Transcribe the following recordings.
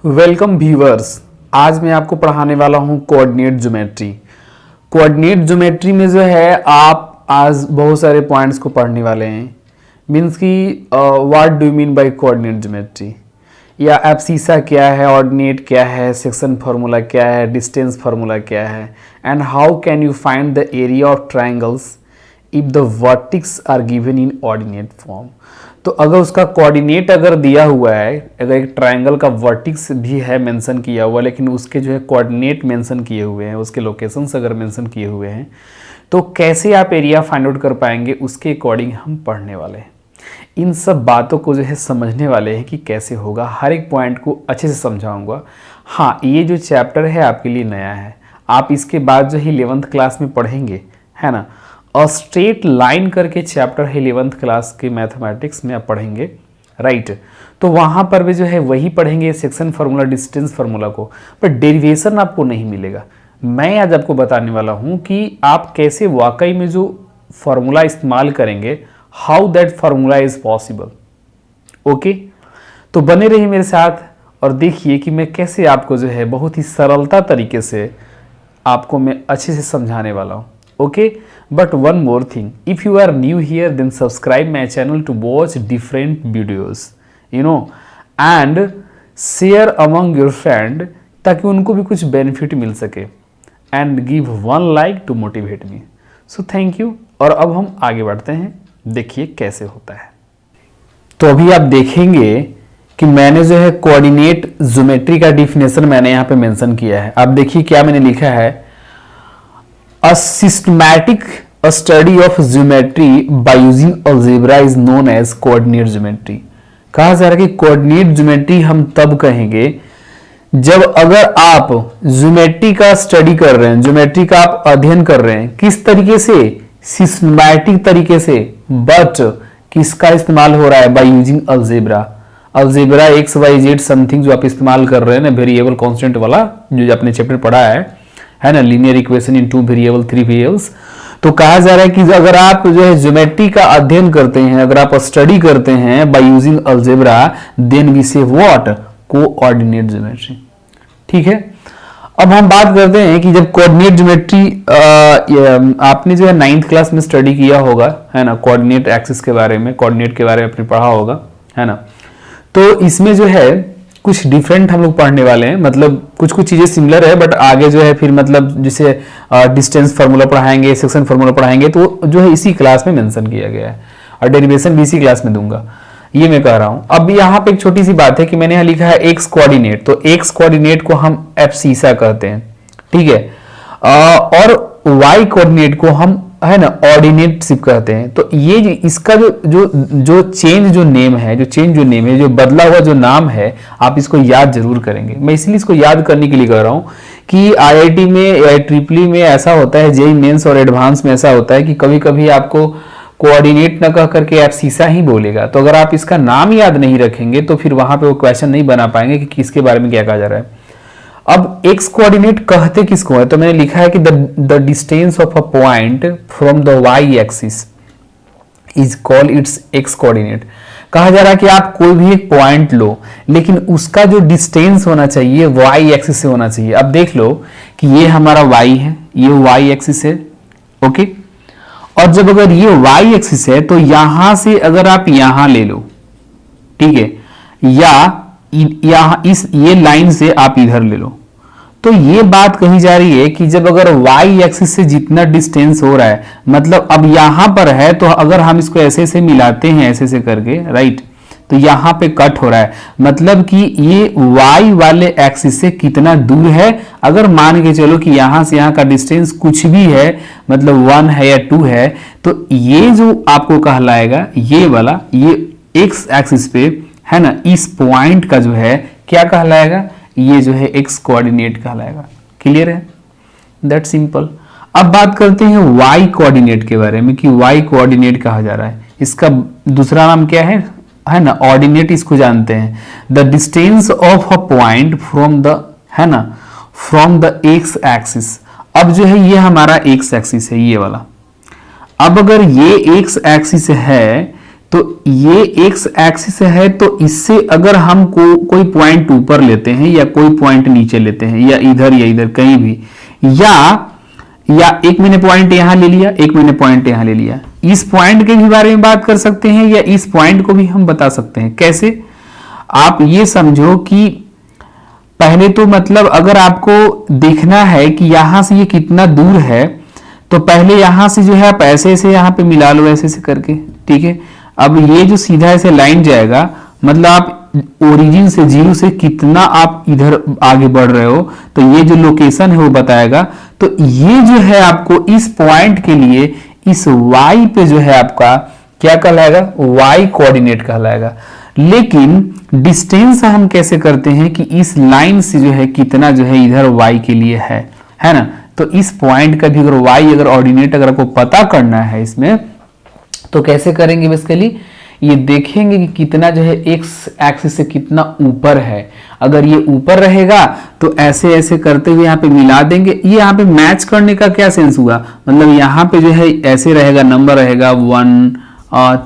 Welcome viewers. आज मैं आपको पढ़ाने वाला हूं कोऑर्डिनेट ज्योमेट्री। कोऑर्डिनेट ज्योमेट्री में जो है आप आज बहुत सारे पॉइंट्स को पढ़ने वाले हैं। मीन्स कि what do you mean by coordinate geometry, या एब्सिसा क्या है, ऑर्डिनेट क्या है, सेक्शन फार्मूला क्या है, डिस्टेंस फार्मूला क्या है, and how can you find the area of triangles if the vertices are given in ordinate form. तो अगर उसका कोऑर्डिनेट अगर दिया हुआ है, अगर एक ट्रायंगल का वर्टिक्स भी है मेंशन किया हुआ, लेकिन उसके जो है कोऑर्डिनेट मेंशन किए हुए हैं, उसके लोकेशंस अगर मेंशन किए हुए हैं, तो कैसे आप एरिया फाइंड आउट कर पाएंगे, उसके अकॉर्डिंग हम पढ़ने वाले हैं। इन सब बातों को जो है समझने वाले हैं कि कैसे होगा, हर एक पॉइंट को अच्छे से समझाऊंगा। हाँ, ये जो चैप्टर है आपके लिए नया है, आप इसके बाद जो है 11th क्लास में पढ़ेंगे, है ना। और स्ट्रेट लाइन करके चैप्टर है 11th क्लास के मैथमेटिक्स में आप पढ़ेंगे, राइट। तो वहाँ पर भी जो है वही पढ़ेंगे सेक्शन फार्मूला, डिस्टेंस फार्मूला को, पर डेरिवेशन आपको नहीं मिलेगा। मैं आज आपको बताने वाला हूँ कि आप कैसे वाकई में जो फार्मूला इस्तेमाल करेंगे, how that formula is possible. Okay, तो बने रहिए मेरे साथ और देखिए कि मैं कैसे आपको जो है बहुत ही सरलता तरीके से आपको मैं अच्छे से समझाने वाला हूँ। Okay, but one more thing, if you are new here then subscribe my channel to watch different videos, you know, and share among your friend ताकि उनको भी कुछ benefit मिल सके, and give one like to motivate me. So thank you। और अब हम आगे बढ़ते हैं, देखिए कैसे होता है। तो अभी आप देखेंगे कि मैंने जो है कोऑर्डिनेट ज्योमेट्री का डिफिनेशन मैंने यहाँ पे मेंशन किया है। आप देखिए क्या मैंने लिखा है, A systematic study of geometry by using algebra is known as coordinate geometry। कहा जा रहा है कि coordinate geometry हम तब कहेंगे जब अगर आप ज्योमेट्री का स्टडी कर रहे हैं, ज्योमेट्री का आप अध्ययन कर रहे हैं, किस तरीके से, सिस्टमैटिक तरीके से, बट किसका इस्तेमाल हो रहा है, by using algebra. Algebra X Y Z something जो आप इस्तेमाल कर रहे हैं ना, वेरिएबल कांस्टेंट वाला जो आपने चैप्टर पढ़ा है ना, linear equation in 2 variable 3 variables. तो कहा जा रहा है कि अगर आप जो है ज्योमेट्री का अध्ययन करते हैं, अगर आप स्टडी करते हैं by using algebra, then we say what, coordinate geometry. ठीक है, अब हम बात करते हैं कि जब कोऑर्डिनेट ज्योमेट्री आपने जो है 9th क्लास में स्टडी किया होगा, है ना, कोऑर्डिनेट एक्सिस के बारे में, कोऑर्डिनेट के बारे में आपने पढ़ा होगा, है ना। तो इसमें जो है कुछ डिफरेंट हम लोग पढ़ने वाले हैं, मतलब कुछ कुछ चीजें सिमिलर है, बट आगे जो है फिर मतलब जैसे डिस्टेंस फार्मूला पढ़ाएंगे, सेक्शन फार्मूला पढ़ाएंगे, तो जो है इसी क्लास में मेंशन किया गया है, और डेरिवेशन भी इसी क्लास में दूंगा, ये मैं कह रहा हूं। अब यहाँ पे एक छोटी सी बात है कि मैंने यहाँ लिखा है एक्स कोऑर्डिनेट, तो एक्स कोऑर्डिनेट को हम एब्सिसा कहते हैं, ठीक है, और वाई कोऑर्डिनेट को हम, है ना, ऑर्डिनेट सिर्फ कहते हैं। तो ये इसका जो चेंज जो नेम है, जो बदला हुआ जो नाम है, आप इसको याद जरूर करेंगे। मैं इसलिए इसको याद करने के लिए कह रहा हूं कि आईआईटी में, ट्रिपली में ऐसा होता है, जेईई मेंस और एडवांस में ऐसा होता है कि कभी कभी आपको कोऑर्डिनेट न कह करके एब्सिसा ही बोलेगा। तो अगर आप इसका नाम याद नहीं रखेंगे तो फिर वहां पे वो क्वेश्चन नहीं बना पाएंगे कि किसके बारे में क्या कहा जा रहा है। अब एक्स कोऑर्डिनेट कहते किसको है, तो मैंने लिखा है कि the distance of a point from the Y axis is called its X coordinate. कहा जा रहा है कि आप कोई भी एक पॉइंट लो, लेकिन उसका जो डिस्टेंस होना चाहिए वाई एक्सिस से होना चाहिए। अब देख लो कि ये हमारा वाई है, ये वाई एक्सिस है, ओके। और जब अगर ये वाई एक्सिस है तो यहां से अगर आप यहां ले लो, ठीक है, या यहां ये लाइन से आप इधर ले लो, तो ये बात कही जा रही है कि जब अगर y एक्सिस से जितना डिस्टेंस हो रहा है, मतलब अब यहां पर है, तो अगर हम इसको ऐसे से मिलाते हैं, ऐसे से करके, राइट, तो यहां पे कट हो रहा है, मतलब कि ये y वाले एक्सिस से कितना दूर है। अगर मान के चलो कि यहां से यहां का डिस्टेंस कुछ भी है, मतलब 1 है या 2 है, तो ये जो आपको कहलाएगा, ये वाला, ये x एक्सिस पे, है ना, इस पॉइंट का जो है क्या कहलाएगा, ये जो है एक्स कोऑर्डिनेट कहलाएगा। क्लियर है, दैट सिंपल। अब बात करते हैं वाई कोऑर्डिनेट के बारे में कि वाई कोऑर्डिनेट कहा जा रहा है, इसका दूसरा नाम क्या है ना, ऑर्डिनेट इसको जानते हैं, the distance of a point from the, है ना, फ्रॉम द एक्स एक्सिस। अब जो है ये हमारा एक्स एक्सिस है, ये वाला। अब अगर ये एक्स एक्सिस है तो ये एक्स एक्सिस है, तो इससे अगर हम कोई पॉइंट ऊपर लेते हैं या कोई पॉइंट नीचे लेते हैं या इधर कहीं भी, या एक मैंने पॉइंट यहां ले लिया, एक मैंने पॉइंट यहां ले लिया, इस पॉइंट के भी बारे में बात कर सकते हैं या इस पॉइंट को भी हम बता सकते हैं। कैसे? आप ये समझो कि पहले तो मतलब अगर आपको देखना है कि यहां से ये कितना दूर है, तो पहले यहां से जो है आप ऐसे ऐसे यहां पे मिला लो, ऐसे ऐसे करके, ठीक है। अब ये जो सीधा ऐसे लाइन जाएगा, मतलब आप ओरिजिन से, जीरो से कितना आप इधर आगे बढ़ रहे हो, तो ये जो लोकेशन है वो बताएगा। तो ये जो है आपको इस पॉइंट के लिए इस y पे जो है आपका क्या कहलाएगा? y कोऑर्डिनेट कहलाएगा। लेकिन डिस्टेंस हम कैसे करते हैं कि इस लाइन से जो है कितना जो है इधर y के लिए है ना। तो इस पॉइंट का भी अगर y अगर ऑर्डिनेट अगर आपको पता करना है इसमें, तो कैसे करेंगे? बेसिकली ये देखेंगे कि कितना जो है x एक्सिस से कितना ऊपर है। अगर ये ऊपर रहेगा तो ऐसे ऐसे करते हुए यहाँ पे मिला देंगे। ये यहाँ पे मैच करने का क्या सेंस हुआ? मतलब यहाँ पे जो है ऐसे रहेगा, नंबर रहेगा 1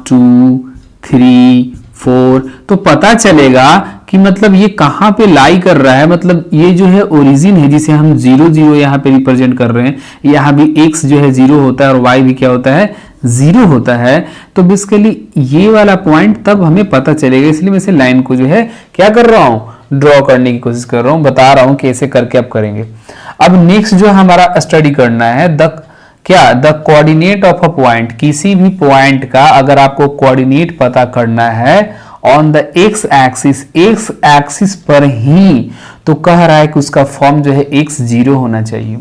2 3 4, तो पता चलेगा कि मतलब ये कहाँ पे लाई कर रहा है। मतलब ये जो है ओरिजिन है जिसे हम 0 0 यहाँ पे रिप्रेजेंट कर रहे हैं, यहाँ भी x जो है 0 होता है और y भी क्या होता है? 0 होता है। तो बेसिकली ये वाला पॉइंट तब हमें पता चलेगा, इसलिए मैं इसे लाइन को जो है क्या कर रहा हूँ? ड्रॉ करने की कोशिश कर रहा हूँ, बता रहा हूँ कि ऐसे करके आप करेंगे। अब नेक्स्ट जो हमारा स्टडी करना है the coordinate of a point. किसी भी पॉइंट का अगर आपको कोऑर्डिनेट पता करना है ऑन द एक्स एक्सिस पर ही, तो कह रहा है कि उसका फॉर्म जो है x 0 होना चाहिए।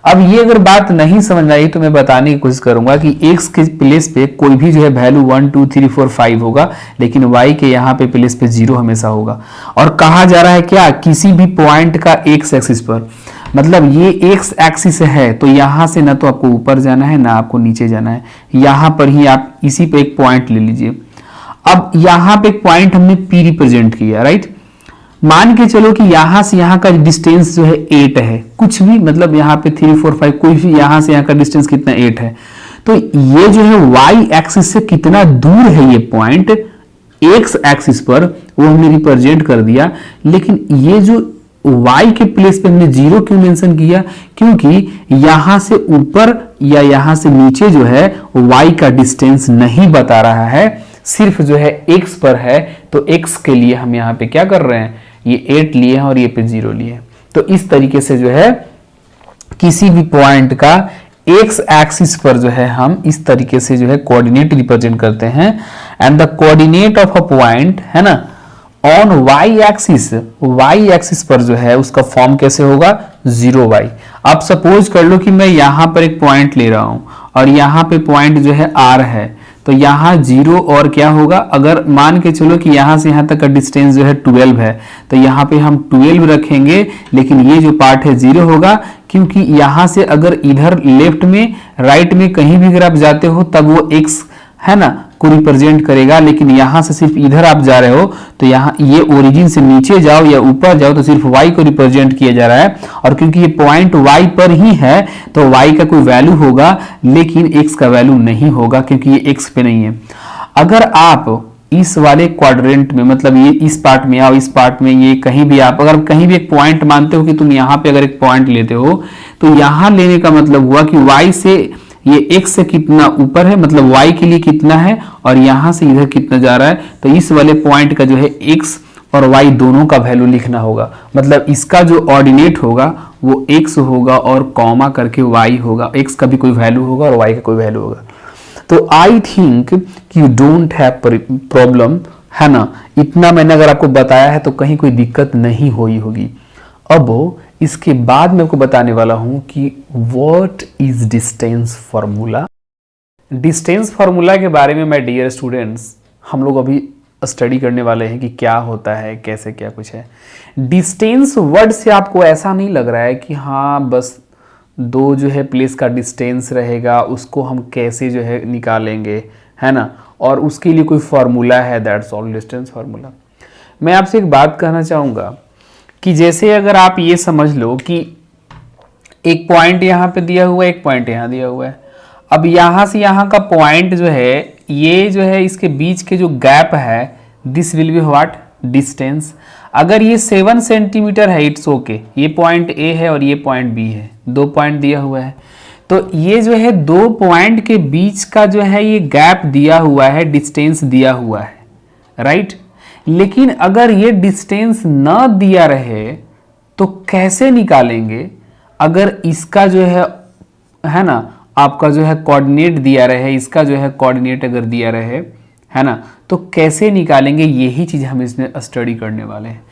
अब ये अगर बात नहीं समझ आई तो मैं बताने की कोशिश करूंगा कि x के प्लेस पे कोई भी जो है वैल्यू 1 2 3 4 5 होगा, लेकिन y के यहाँ पे प्लेस पे 0 हमेशा होगा। और कहा जा रहा है क्या? किसी भी पॉइंट का x एक्सिस पर, मतलब ये x एक्सिस है, तो यहां से ना तो आपको ऊपर जाना है ना आपको नीचे जाना है, यहां पर ही आप इसी पे एक पॉइंट ले लीजिए। अब यहां पे एक पॉइंट हमने P रिप्रेजेंट किया, राइट। मान के चलो कि यहां से यहां का डिस्टेंस जो है 8 है, कुछ भी, मतलब यहां पे 3 4 5 कोई भी, यहां से यहां का डिस्टेंस कितना 8 है। तो ये जो है y एक्सिस से कितना दूर है ये पॉइंट x एक्सिस पर, वो हमने रिप्रेजेंट कर दिया। लेकिन ये जो y के प्लेस पे हमने 0 क्यों मेंशन किया? क्योंकि यहां से ऊपर या यहां से नीचे जो है y का डिस्टेंस नहीं बता रहा है, सिर्फ जो है x पर है। तो x के लिए हम यहाँ पे क्या कर रहे हैं? ये 8 लिए हैं और ये पे 0 लिए हैं। तो इस तरीके से जो है किसी भी पॉइंट का x एक्सिस पर जो है हम इस तरीके से जो है कोऑर्डिनेट रिप्रेजेंट करते हैं। And the coordinate of a point है ना ऑन y एक्सिस पर जो है उसका फॉर्म कैसे होगा? 0y। अब सपोज कर लो कि मैं यहां पर एक पॉइंट ले रहा हूं और यहां पे पॉइंट जो है r है, तो यहाँ 0 और क्या होगा? अगर मान के चलो कि यहाँ से यहाँ तक का डिस्टेंस जो है 12 है, तो यहाँ पे हम 12 रखेंगे, लेकिन ये जो पार्ट है 0 होगा, क्योंकि यहाँ से अगर इधर लेफ्ट में राइट में कहीं भी अगर आप जाते हो तब वो x है ना को रिप्रेजेंट करेगा। लेकिन यहाँ से सिर्फ इधर आप जा रहे हो, तो यहाँ ये ओरिजिन से नीचे जाओ या ऊपर जाओ तो सिर्फ y को रिप्रेजेंट किया जा रहा है। और क्योंकि ये पॉइंट y पर ही है तो y का कोई वैल्यू होगा, लेकिन x का वैल्यू नहीं होगा क्योंकि ये x पे नहीं है। अगर आप इस वाले क्वाड्रेंट में, मतलब ये इस पार्ट में आओ, इस पार्ट में ये कहीं भी आप अगर कहीं भी एक पॉइंट मानते हो कि तुम यहाँ पे अगर एक पॉइंट लेते हो, तो यहाँ लेने का मतलब हुआ कि y से ये x से कितना ऊपर है, मतलब y के लिए कितना है, और यहां से इधर कितना जा रहा है। तो इस वाले पॉइंट का जो है x और y दोनों का वैल्यू लिखना होगा। मतलब इसका जो ऑर्डिनेट होगा वो x होगा और कॉमा करके y होगा, x का भी कोई वैल्यू होगा और y का कोई वैल्यू होगा। तो I think you don't have problem, है ना। इतना मैंने अगर आपको बताया है तो कहीं कोई दिक्कत नहीं हुई होगी। अब इसके बाद मैं आपको बताने वाला हूं कि what is distance formula. Distance formula के बारे में मैं डियर स्टूडेंट्स हम लोग अभी स्टडी करने वाले हैं कि क्या होता है, कैसे क्या कुछ है। डिस्टेंस वर्ड से आपको ऐसा नहीं लग रहा है कि हाँ बस दो जो है प्लेस का डिस्टेंस रहेगा, उसको हम कैसे जो है निकालेंगे, है ना, और उसके लिए कोई फार्मूला है, दैट्स ऑल डिस्टेंस फार्मूला। मैं आपसे एक बात कहना चाहूँगा कि जैसे अगर आप ये समझ लो कि एक पॉइंट यहाँ पे दिया हुआ है, एक पॉइंट यहाँ दिया हुआ है। अब यहाँ से यहाँ का पॉइंट जो है ये जो है इसके बीच के जो गैप है this will be what, distance. अगर ये 7 सेंटीमीटर है इट्स ओके, ये पॉइंट ए है और ये पॉइंट बी है, 2 पॉइंट दिया हुआ है, तो ये जो है 2 पॉइंट के बीच का जो है ये गैप दिया हुआ है, डिस्टेंस दिया हुआ है, राइट। लेकिन अगर ये डिस्टेंस ना दिया रहे तो कैसे निकालेंगे? अगर इसका जो है ना आपका जो है कोऑर्डिनेट दिया रहे, इसका जो है कोऑर्डिनेट अगर दिया रहे, है ना, तो कैसे निकालेंगे? यही चीज हम इसमें स्टडी करने वाले हैं।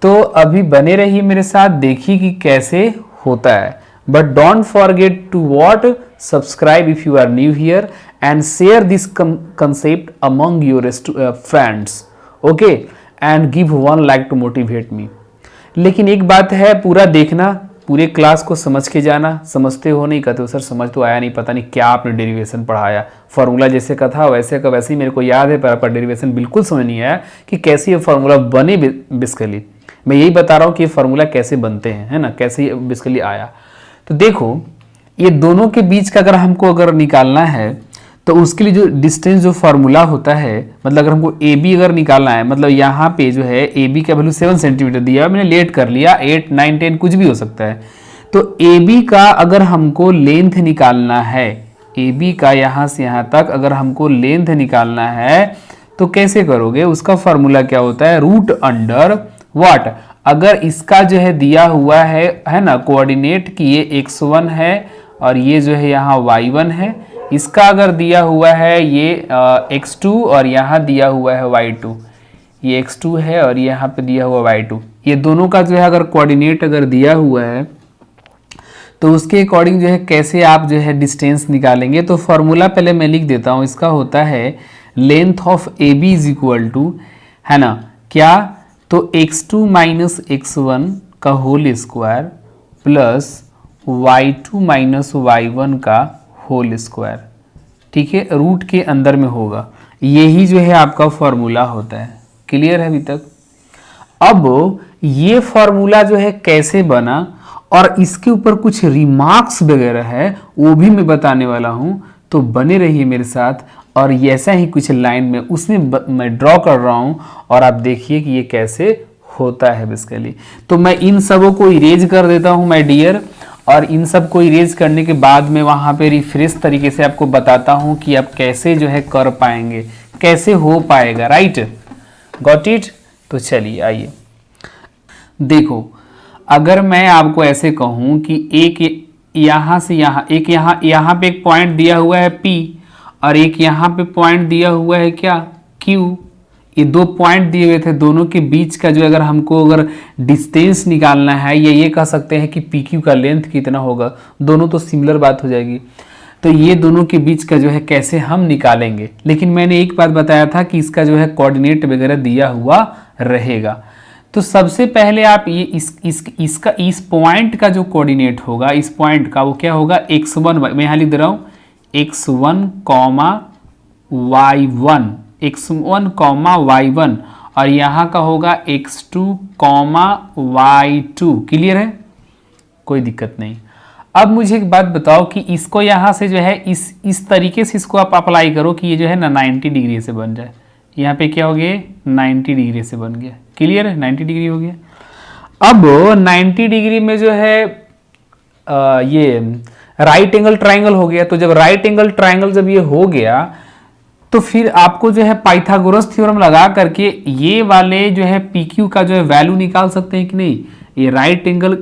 तो अभी बने रहिए मेरे साथ, देखिए कि कैसे होता है। But don't forget to what subscribe if you are new here and share this concept among your friends, okay, and give 1 like to motivate me. लेकिन एक बात है, पूरा देखना, पूरे क्लास को समझ के जाना। समझते हो नहीं, कहते हो सर समझ तो आया नहीं, पता नहीं क्या आपने डेरिवेशन पढ़ाया, फार्मूला जैसे का था वैसे का वैसे ही मेरे को याद है, पर डेरिवेशन बिल्कुल समझ नहीं आया कि कैसे ये फार्मूला बने बेसिकली। मैं यही बता रहा हूँ कि ये फार्मूला कैसे बनते हैं, है ना, कैसे ये बेसिकली आया। तो देखो ये दोनों के बीच का अगर निकालना है तो उसके लिए जो डिस्टेंस जो फार्मूला होता है, मतलब अगर हमको ए बी अगर निकालना है, मतलब यहाँ पे जो है ए बी का वैल्यू 7 सेंटीमीटर दिया है, मैंने लेट कर लिया, 8, 9, 10 कुछ भी हो सकता है। तो ए बी का अगर हमको लेंथ निकालना है, ए बी का यहाँ से यहाँ तक अगर हमको लेंथ निकालना है तो कैसे करोगे? उसका फार्मूला क्या होता है? रूट अंडर व्हाट, अगर इसका जो है दिया हुआ है ना कोऑर्डिनेट कि ये x1 है और ये जो है यहाँ y1 है, इसका अगर दिया हुआ है ये x2 और यहाँ दिया हुआ है y2, ये x2 है और यहाँ पे दिया हुआ y2, ये दोनों का जो है अगर कोऑर्डिनेट अगर दिया हुआ है तो उसके अकॉर्डिंग जो है कैसे आप जो है डिस्टेंस निकालेंगे? तो फॉर्मूला पहले मैं लिख देता हूँ, इसका होता है length of A B is equal to, है ना, क्या, तो x2 माइनस x1 का whole square plus y2 minus y1 का होल स्क्वायर, ठीक है, रूट के अंदर में होगा। यही जो है आपका फॉर्मूला होता है। क्लियर है अभी तक? अब ये फॉर्मूला जो है कैसे बना और इसके ऊपर कुछ रिमार्क्स वगैरह है वो भी मैं बताने वाला हूं, तो बने रहिए मेरे साथ। और ऐसा ही कुछ लाइन में उसमें मैं ड्रॉ कर रहा हूं और आप देखिए कि ये कैसे होता है बेसिकली। तो मैं इन सबों को इरेज कर देता हूं माय डियर, और इन सब को इरेज करने के बाद में वहां पे रिफ्रेश तरीके से आपको बताता हूं कि आप कैसे जो है कर पाएंगे, कैसे हो पाएगा, राइट, गॉट इट। तो चलिए आइए देखो, अगर मैं आपको ऐसे कहूं कि एक यहां से यहां, एक यहां पे एक पॉइंट दिया हुआ है P और एक यहां पे पॉइंट दिया हुआ है क्या, Q, ये 2 पॉइंट दिए हुए थे, दोनों के बीच का जो अगर हमको अगर डिस्टेंस निकालना है, ये कह सकते हैं कि PQ का लेंथ कितना होगा, दोनों तो सिमिलर बात हो जाएगी। तो ये दोनों के बीच का जो है कैसे हम निकालेंगे, लेकिन मैंने एक बात बताया था कि इसका जो है कोऑर्डिनेट वगैरह दिया हुआ रहेगा। तो सबसे पहले आप ये इस पॉइंट का जो कोऑर्डिनेट होगा, इस पॉइंट का वो क्या होगा, x1, मैं यहाँ लिख दे रहा हूँ x1, y1, x1, y1, और यहाँ का होगा x2, y2। क्लियर है, कोई दिक्कत नहीं। अब मुझे एक बात बताओ कि इसको यहाँ से जो है इस तरीके से इसको आप अप्लाई करो कि ये जो है ना 90 डिग्री से बन जाए। यहाँ पे क्या हो गया, 90 डिग्री से बन गया। क्लियर है, 90 डिग्री हो गया। अब 90 डिग्री में जो है ये राइट एंगल ट्राइंगल हो गया। तो जब राइट एंगल ट्राइंगल जब ये हो गया तो फिर आपको जो है पाइथागोरस थ्योरम लगा करके ये वाले जो है PQ का जो है वैल्यू निकाल सकते हैं कि नहीं। ये राइट एंगल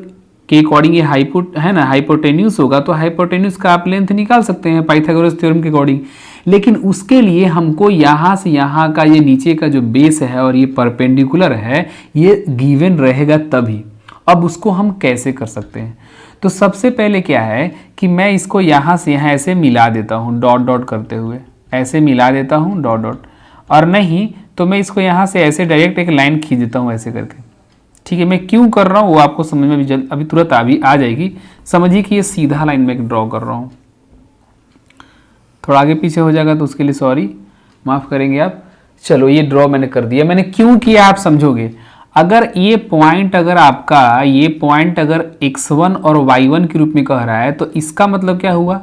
के अकॉर्डिंग ये हाइपोटेन्यूस होगा, तो हाइपोटेन्यूस का आप लेंथ निकाल सकते हैं पाइथागोरस थ्योरम के अकॉर्डिंग। लेकिन उसके लिए हमको यहाँ से यहाँ का ये नीचे का जो बेस है और ये परपेंडिकुलर है, ये गिवन रहेगा तभी। अब उसको हम कैसे कर सकते हैं? तो सबसे पहले क्या है कि मैं इसको यहाँ से यहाँ ऐसे मिला देता हूँ, डॉट डॉट करते हुए ऐसे मिला देता हूँ डॉट डॉट, और नहीं तो मैं इसको यहाँ से ऐसे डायरेक्ट एक लाइन खींच देता हूँ ऐसे करके। ठीक है, मैं क्यों कर रहा हूँ वो आपको समझ में अभी तुरंत आ जाएगी। समझिए कि ये सीधा लाइन में ड्रॉ कर रहा हूँ, थोड़ा आगे पीछे हो जाएगा तो उसके लिए सॉरी, माफ़ करेंगे आप। चलो ये ड्रॉ मैंने कर दिया। मैंने क्यों किया आप समझोगे। अगर ये पॉइंट अगर आपका ये पॉइंट अगर x1 और y1 के रूप में कह रहा है, तो इसका मतलब क्या हुआ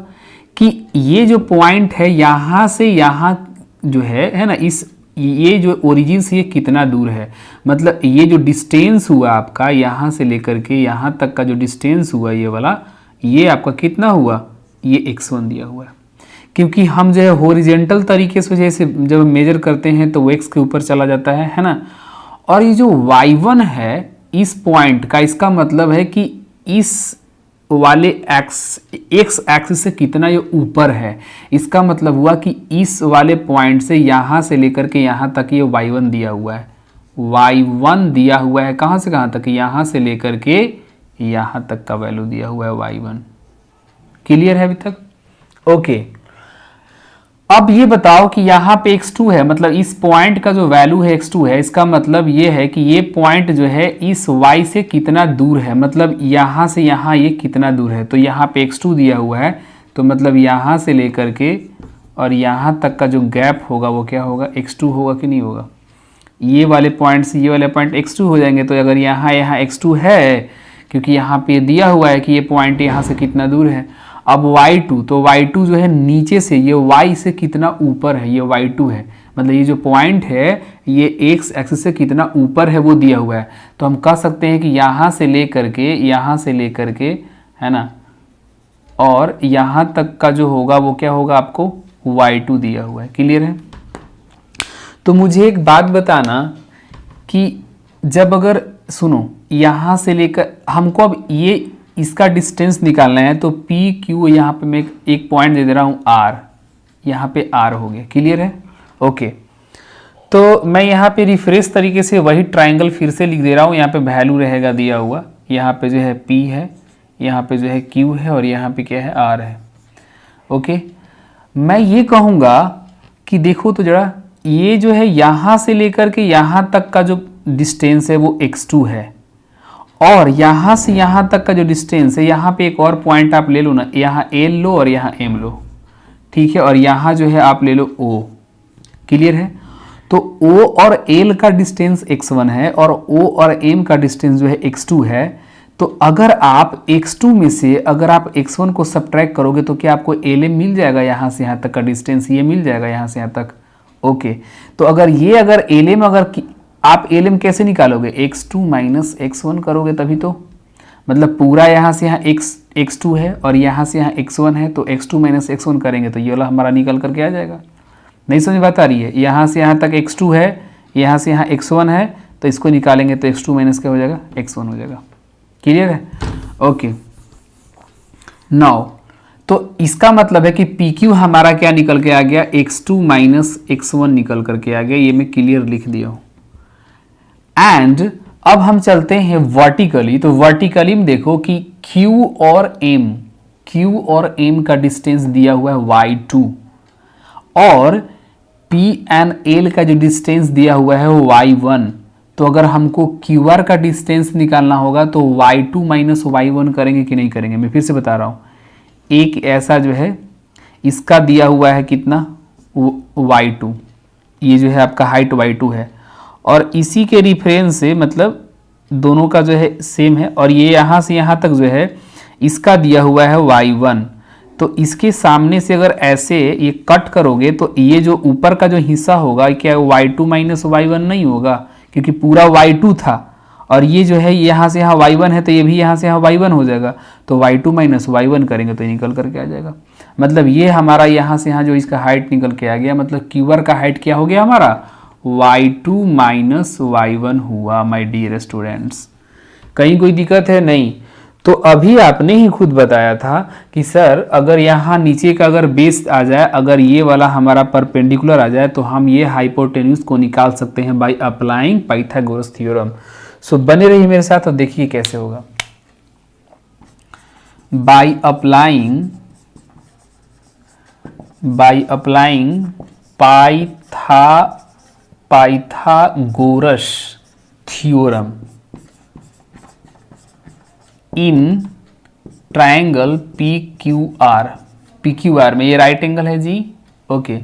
कि ये जो पॉइंट है यहाँ से यहाँ जो है ना, इस ये जो ओरिजिन से ये कितना दूर है, मतलब ये जो डिस्टेंस हुआ आपका यहाँ से लेकर के यहाँ तक का जो डिस्टेंस हुआ ये वाला, ये आपका कितना हुआ, ये x1 दिया हुआ है। क्योंकि हम जो है हॉरिजेंटल तरीके से जैसे जब मेजर करते हैं तो वो x के ऊपर चला जाता है ना। और ये जो y1 है इस पॉइंट का, इसका मतलब है कि इस वाले एक्स एक्सिस से कितना ये ऊपर है। इसका मतलब हुआ कि इस वाले पॉइंट से यहाँ से लेकर के यहाँ तक ये y1 दिया हुआ है, y1 दिया हुआ है। कहाँ से कहाँ तक, यहाँ से लेकर के यहाँ तक का वैल्यू दिया हुआ है y1। क्लियर है अभी तक? ओके, अब ये बताओ कि यहाँ पे x2 है, मतलब इस पॉइंट का जो वैल्यू है x2 है, इसका मतलब ये है कि ये पॉइंट जो है इस y से कितना दूर है, मतलब यहाँ से यहाँ ये कितना दूर है। तो यहाँ पे x2 दिया हुआ है, तो मतलब यहाँ से लेकर के और यहाँ तक का जो गैप होगा वो क्या होगा, x2 होगा कि नहीं होगा। ये वाले पॉइंट से ये वाले पॉइंट x2 हो जाएंगे। तो अगर यहाँ x2 है, क्योंकि यहाँ पे दिया हुआ है कि ये पॉइंट यहाँ से कितना दूर है। अब y2, तो y2 जो है नीचे से ये y से कितना ऊपर है, ये y2 है, मतलब ये जो पॉइंट है ये x एक्सिस से कितना ऊपर है वो दिया हुआ है। तो हम कह सकते हैं कि यहाँ से लेकर के है ना, और यहाँ तक का जो होगा वो क्या होगा, आपको y2 दिया हुआ है। क्लियर है? तो मुझे एक बात बताना कि जब अगर सुनो यहाँ से लेकर हमको अब ये इसका डिस्टेंस निकालना है, तो पी क्यू, यहाँ पे मैं एक पॉइंट दे दे रहा हूँ r, यहाँ पे r हो गया। क्लियर है? ओके, तो मैं यहाँ पे रिफ्रेश तरीके से वही ट्राइंगल फिर से लिख दे रहा हूँ। यहाँ पे वैल्यू रहेगा दिया हुआ, यहाँ पे जो है p है, यहाँ पे जो है q है, और यहाँ पे क्या है, r है। ओके, मैं ये कहूँगा कि देखो तो जरा, ये जो है यहाँ से लेकर के यहाँ तक का जो डिस्टेंस है वो x2 है, और यहाँ से यहाँ तक का जो डिस्टेंस है, यहाँ पे एक और पॉइंट आप ले लो ना, यहाँ L लो और यहाँ M लो, ठीक है, और यहाँ जो है आप ले लो O। क्लियर है? तो O और L का डिस्टेंस x1 है और O और M का डिस्टेंस जो है x2 है। तो अगर आप x2 में से अगर आप x1 को सब्ट्रैक्ट करोगे तो क्या आपको LM मिल जाएगा, यहाँ से यहाँ तक का डिस्टेंस ये मिल जाएगा यहाँ से यहाँ तक। ओके, तो अगर ये अगर LM आप LM कैसे निकालोगे, x2 माइनस x1 करोगे तभी तो, मतलब पूरा यहाँ से यहाँ x2 है और यहाँ से यहाँ x1 है, तो x2 माइनस x1 करेंगे तो ये वाला हमारा निकल करके आ जाएगा। नहीं समझ बात आ रही है? यहाँ से यहाँ तक x2 है, यहाँ से यहाँ x1 है, तो इसको निकालेंगे तो x2 माइनस क्या हो जाएगा, x1 हो जाएगा। क्लियर है? ओके, नाउ तो इसका मतलब है कि PQ हमारा क्या निकल के आ गया, x2 माइनस x1 निकल करके आ गया। ये मैं क्लियर लिख दिया हूँ। एंड अब हम चलते हैं वर्टिकली। तो वर्टिकली में देखो कि Q और M का डिस्टेंस दिया हुआ है y2, और P एंड L का जो डिस्टेंस दिया हुआ है वो y1। तो अगर हमको QR का डिस्टेंस निकालना होगा तो y2 माइनस y1 करेंगे कि नहीं करेंगे। मैं फिर से बता रहा हूँ, एक ऐसा जो है इसका दिया हुआ है कितना, y2, ये जो है आपका हाइट y2 है, और इसी के रिफरेंस से मतलब दोनों का जो है सेम है, और ये यहाँ से यहाँ तक जो है इसका दिया हुआ है y1। तो इसके सामने से अगर ऐसे ये कट करोगे तो ये जो ऊपर का जो हिस्सा होगा क्या y2 माइनस y1 नहीं होगा, क्योंकि पूरा y2 था, और ये जो है यहाँ से यहाँ y1 है, तो ये भी यहाँ से यहाँ y1 हो जाएगा। तो y2 माइनस y1 करेंगे तो ये निकल करके आ जाएगा। मतलब ये हमारा यहाँ से यहाँ जो इसका हाइट निकल के आ गया, मतलब QR का हाइट क्या हो गया हमारा, y2 माइनस y1 हुआ। माय डियर स्टूडेंट्स, कहीं कोई दिक्कत है? नहीं। तो अभी आपने ही खुद बताया था कि सर अगर यहाँ नीचे का अगर बेस आ जाए, अगर ये वाला हमारा परपेंडिकुलर आ जाए, तो हम ये हाइपोटेन्यूज को निकाल सकते हैं बाय अप्लाइंग पाइथागोरस थ्योरम। सो बने रहिए मेरे साथ और देखिए कैसे होगा। By applying Pythagoras theorem in triangle PQR में, ये राइट एंगल है जी। ओके,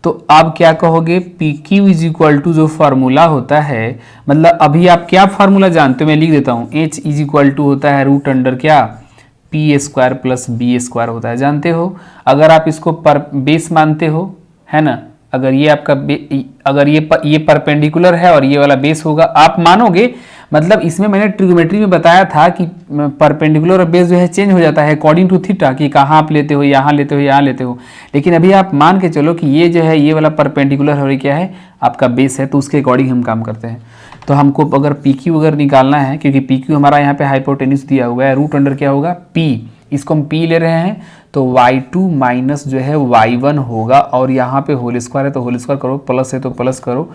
तो अब क्या कहोगे, PQ इज इक्वल टू जो फार्मूला होता है, मतलब अभी आप क्या फार्मूला जानते हो, मैं लिख देता हूँ। H इज इक्वल टू होता है रूट अंडर क्या, P square plus B square होता है, जानते हो। अगर आप इसको पर बेस मानते हो, है ना, अगर ये आपका अगर ये परपेंडिकुलर है और ये वाला बेस होगा, आप मानोगे, मतलब इसमें मैंने ट्रिग्नोमेट्री में बताया था कि परपेंडिकुलर और बेस जो है चेंज हो जाता है अकॉर्डिंग टू थीटा, कि कहाँ आप लेते हो, यहाँ लेते हो, यहाँ लेते हो। लेकिन अभी आप मान के चलो कि ये जो है ये वाला परपेंडिकुलर और ये क्या है आपका बेस है, तो उसके अकॉर्डिंग हम काम करते हैं। तो हमको अगर पी क्यू अगर निकालना है, क्योंकि पी क्यू हमारा यहाँ पे हाइपोटेन्यूज दिया हुआ है, रूट अंडर क्या होगा पी, इसको हम पी ले रहे हैं, तो y2 माइनस जो है y1 होगा, और यहाँ पे होल स्क्वायर है तो होल स्क्वायर करो, प्लस है तो प्लस करो,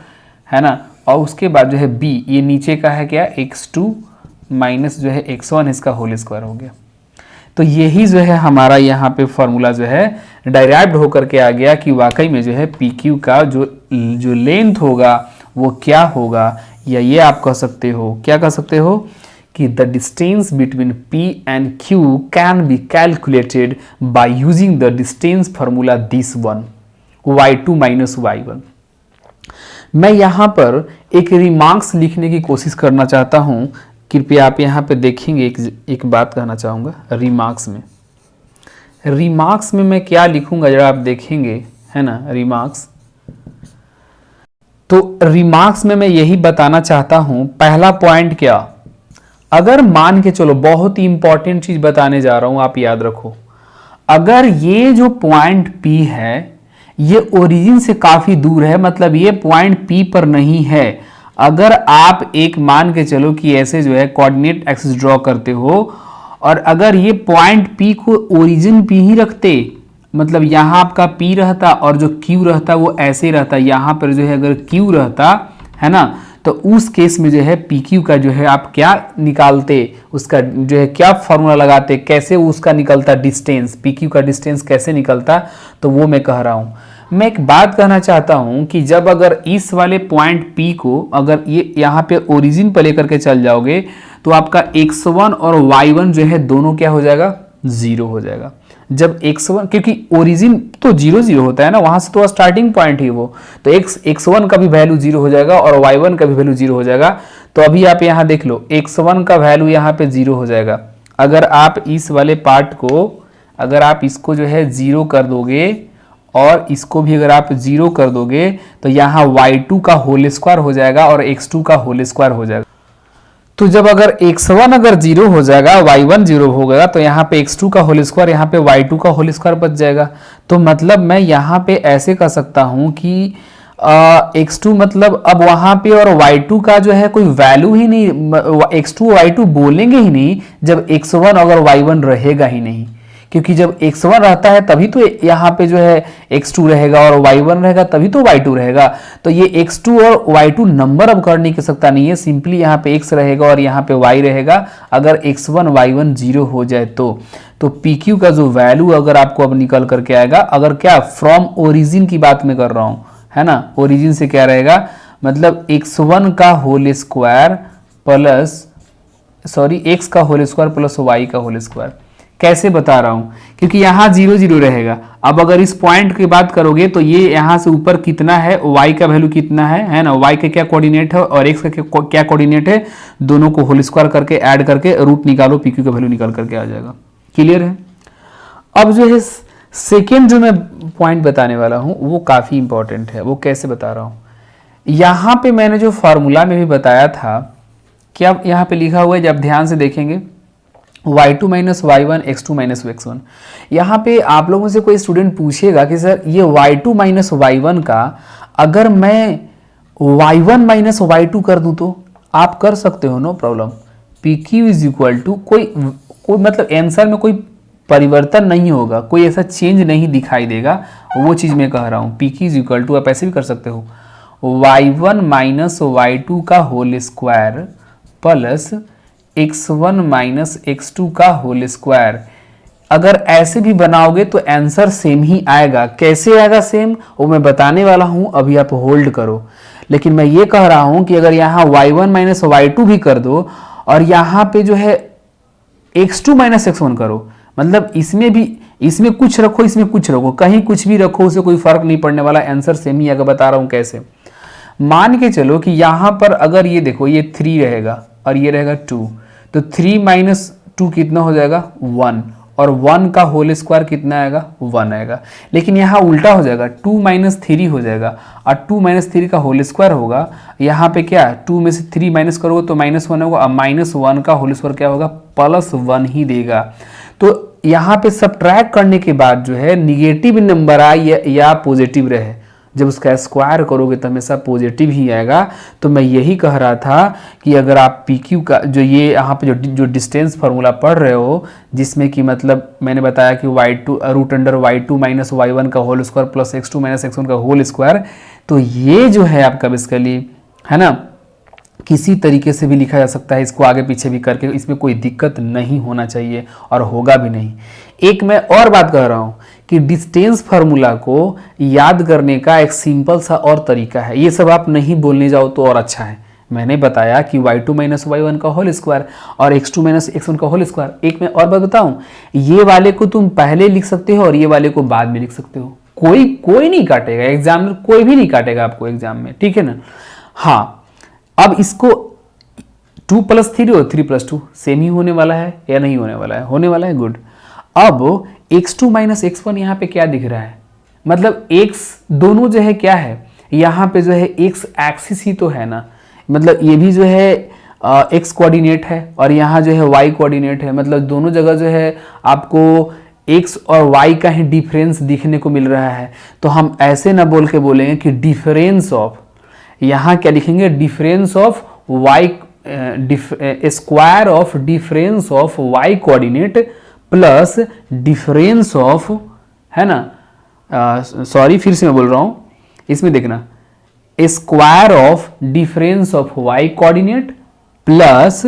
है ना। और उसके बाद जो है b, ये नीचे का है क्या x2 माइनस जो है x1, इसका होल स्क्वायर हो गया। तो यही जो है हमारा यहाँ पे फॉर्मूला जो है डायराइव्ड होकर के आ गया कि वाकई में जो है पी क्यू का जो लेंथ होगा वो क्या होगा, या ये आप कह सकते हो, क्या कह सकते हो कि the distance between P and Q can be calculated by using the distance formula this one, y2 minus y1। मैं यहाँ पर एक रिमार्क्स लिखने की कोशिश करना चाहता हूँ, कृपया आप यहाँ पे देखेंगे, एक बात कहना चाहूँगा। रिमार्क्स में मैं क्या लिखूँगा जरा आप देखेंगे, है ना। रिमार्क्स में मैं यही बताना चाहता हूँ, पहला पॉइंट क्या, अगर मान के चलो, बहुत ही इंपॉर्टेंट चीज बताने जा रहा हूं, आप याद रखो, अगर ये जो पॉइंट P है ये ओरिजिन से काफी दूर है, मतलब ये पॉइंट P पर नहीं है, अगर आप एक मान के चलो कि ऐसे जो है कोऑर्डिनेट एक्सिस ड्रॉ करते हो, और अगर ये पॉइंट P को ओरिजिन P ही रखते, मतलब यहाँ आपका P रहता और जो Q रहता वो ऐसे रहता, यहाँ पर जो है अगर Q रहता, है ना, तो उस केस में जो है पी क्यू का जो है आप क्या निकालते, उसका जो है क्या फॉर्मूला लगाते, कैसे उसका निकलता डिस्टेंस, पी क्यू का डिस्टेंस कैसे निकलता, तो वो मैं कह रहा हूं। मैं एक बात कहना चाहता हूं कि जब अगर इस वाले पॉइंट पी को अगर ये यहाँ पे ओरिजिन पर लेकर के चल जाओगे, तो आपका x1 और y1 जो है दोनों क्या हो जाएगा, जीरो हो जाएगा। जब x1, क्योंकि ओरिजिन तो 0 0 होता है ना, वहां से तो स्टार्टिंग पॉइंट ही वो, तो x1 का भी वैल्यू 0 हो जाएगा और y1 का भी वैल्यू 0 हो जाएगा। तो अभी आप यहाँ देख लो, x1 का वैल्यू यहाँ पे 0 हो जाएगा। अगर आप इस वाले पार्ट को, अगर आप इसको जो है 0 कर दोगे और इसको भी अगर आप 0 कर दोगे, तो यहाँ y2 का होल स्क्वायर हो जाएगा और x2 का होल स्क्वायर हो जाएगा। तो जब अगर x1 अगर 0 हो जाएगा, y1 0 हो गया, तो यहाँ पे x2 का होल स्क्वायर, यहाँ पे y2 का होल स्क्वायर बच जाएगा। तो मतलब मैं यहाँ पे ऐसे कर सकता हूँ कि x2 मतलब अब वहाँ पे और y2 का जो है कोई वैल्यू ही नहीं, x2 y2 बोलेंगे ही नहीं जब x1 अगर y1 रहेगा ही नहीं, क्योंकि जब x1 रहता है तभी तो यहाँ पे जो है x2 रहेगा, और y1 रहेगा तभी तो y2 रहेगा। तो ये x2 और y2 नंबर अब कर नहीं कर सकता नहीं है, सिंपली यहाँ पे x रहेगा और यहाँ पे y रहेगा। अगर x1 y1 0 हो जाए तो pq का जो वैल्यू अगर आपको अब निकल करके आएगा, अगर क्या फ्रॉम ओरिजिन की बात मैं कर रहा हूँ, है ना, ओरिजिन से क्या रहेगा, मतलब x1 का whole square plus, sorry, x का होल स्क्वायर प्लस y का होल स्क्वायर। कैसे बता रहा हूं, क्योंकि यहाँ 0 0 रहेगा। अब अगर इस पॉइंट की बात करोगे तो ये यहाँ से ऊपर कितना है, y का वैल्यू कितना है ना, y का क्या कोऑर्डिनेट है और x का क्या कोऑर्डिनेट है, दोनों को होल स्क्वायर करके ऐड करके रूट निकालो, पी क्यू का वैल्यू निकाल करके आ जाएगा। क्लियर है। अब जो है सेकेंड जो मैं पॉइंट बताने वाला हूं वो काफी इंपॉर्टेंट है। वो कैसे बता रहा हूं, यहाँ पे मैंने जो फॉर्मूला में भी बताया था, क्या यहाँ पे लिखा हुआ है, जब ध्यान से देखेंगे, y2 minus y1 x2 minus x1। यहाँ पे आप लोगों से कोई स्टूडेंट पूछेगा कि सर ये y2 माइनस y1 का अगर मैं y1 माइनस y2 कर दूं, तो आप कर सकते हो, no problem. P Q is equal to कोई मतलब आंसर में कोई परिवर्तन नहीं होगा, कोई ऐसा चेंज नहीं दिखाई देगा, वो चीज मैं कह रहा हूँ। P Q is equal to आप ऐसे भी कर सकते हो, y1 माइनस y2 का whole square plus x1 minus x2 का होल स्क्वायर। अगर ऐसे भी बनाओगे तो आंसर सेम ही आएगा। कैसे आएगा सेम, वो मैं बताने वाला हूं, अभी आप होल्ड करो। लेकिन मैं ये कह रहा हूं कि अगर यहाँ y1 माइनस y2 भी कर दो और यहाँ पे जो है x2 माइनस x1 करो, मतलब इसमें कुछ रखो, इसमें कुछ रखो, कहीं कुछ भी रखो, उसे कोई फर्क नहीं पड़ने वाला, आंसर सेम ही आएगा। बता रहा हूं कैसे। मान के चलो कि यहां पर अगर ये देखो, ये 3 रहेगा और ये रहेगा 2, तो 3 माइनस 2 कितना हो जाएगा 1, और 1 का होल स्क्वायर कितना आएगा, 1 आएगा। लेकिन यहाँ उल्टा हो जाएगा, 2 माइनस 3 हो जाएगा और 2 माइनस 3 का होल स्क्वायर होगा। यहाँ पे क्या 2 में से 3 माइनस करोगे तो -1 होगा और -1 का होल स्क्वायर क्या होगा, +1 ही देगा। तो यहाँ पे सब्ट्रैक्ट करने के बाद जो है निगेटिव नंबर आए या पॉजिटिव रहे, जब उसका स्क्वायर करोगे तो हमेशा पॉजिटिव ही आएगा। तो मैं यही कह रहा था कि अगर आप पी क्यू का जो ये यहाँ पे जो डिस्टेंस फार्मूला पढ़ रहे हो, जिसमें कि मतलब मैंने बताया कि y2 √y2 माइनस y1 का whole square plus x2 minus x1 का होल स्क्वायर, तो ये जो है आपका बेसिकली है ना, किसी तरीके से भी लिखा जा सकता है, इसको आगे पीछे भी करके, इसमें कोई दिक्कत नहीं होना चाहिए और होगा भी नहीं। एक मैं और बात कह रहा हूँ कि डिस्टेंस फार्मूला को याद करने का एक सिंपल सा और तरीका है, ये सब आप नहीं बोलने जाओ तो और अच्छा है। मैंने बताया कि y2 माइनस y1 का होल स्क्वायर और x2 माइनस x1 का होल स्क्वायर। एक मैं और बात बताऊँ, ये वाले को तुम पहले लिख सकते हो और ये वाले को बाद में लिख सकते हो, कोई नहीं काटेगा एग्जाम में, कोई भी नहीं काटेगा आपको एग्जाम में, ठीक है ना। हाँ, अब इसको 2 + 3 और 3 + 2 सेम ही होने वाला है या नहीं होने वाला है, होने वाला है, गुड। अब x2 माइनस x1 यहाँ पे क्या दिख रहा है, मतलब x दोनों जो है क्या है, यहाँ पे जो है x एक्सिस ही तो है ना, मतलब ये भी जो है x कोऑर्डिनेट है और यहाँ जो है y कोऑर्डिनेट है, मतलब दोनों जगह जो है आपको x और y का ही डिफरेंस दिखने को मिल रहा है। तो हम ऐसे ना बोल के बोलेंगे कि डिफरेंस ऑफ, यहाँ क्या लिखेंगे, difference of y, square of difference of y coordinate plus difference of, है ना, सॉरी फिर से मैं बोल रहा हूँ, इसमें देखना, square of difference of y coordinate plus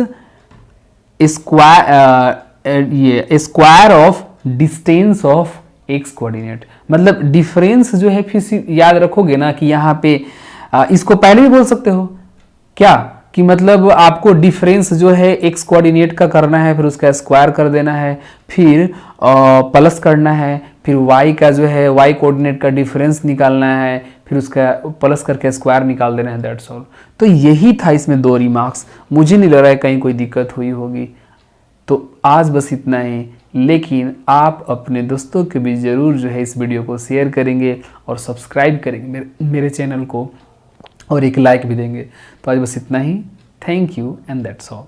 square of distance of x coordinate. मतलब डिफरेंस जो है फिर से याद रखोगे ना कि यहाँ पे इसको पहले भी बोल सकते हो क्या, कि मतलब आपको डिफरेंस जो है x कोऑर्डिनेट का करना है, फिर उसका स्क्वायर कर देना है, फिर प्लस करना है, फिर y का जो है y कोऑर्डिनेट का डिफरेंस निकालना है, फिर उसका प्लस करके स्क्वायर निकाल देना है, दैट्स ऑल। तो यही था इसमें 2 रिमार्क्स, मुझे नहीं लग रहा है कहीं कोई दिक्कत हुई होगी। तो आज बस इतना ही, लेकिन आप अपने दोस्तों के भी ज़रूर जो है इस वीडियो को शेयर करेंगे और सब्सक्राइब करेंगे मेरे चैनल को और एक लाइक भी देंगे। तो आज बस इतना ही, thank you and that's all.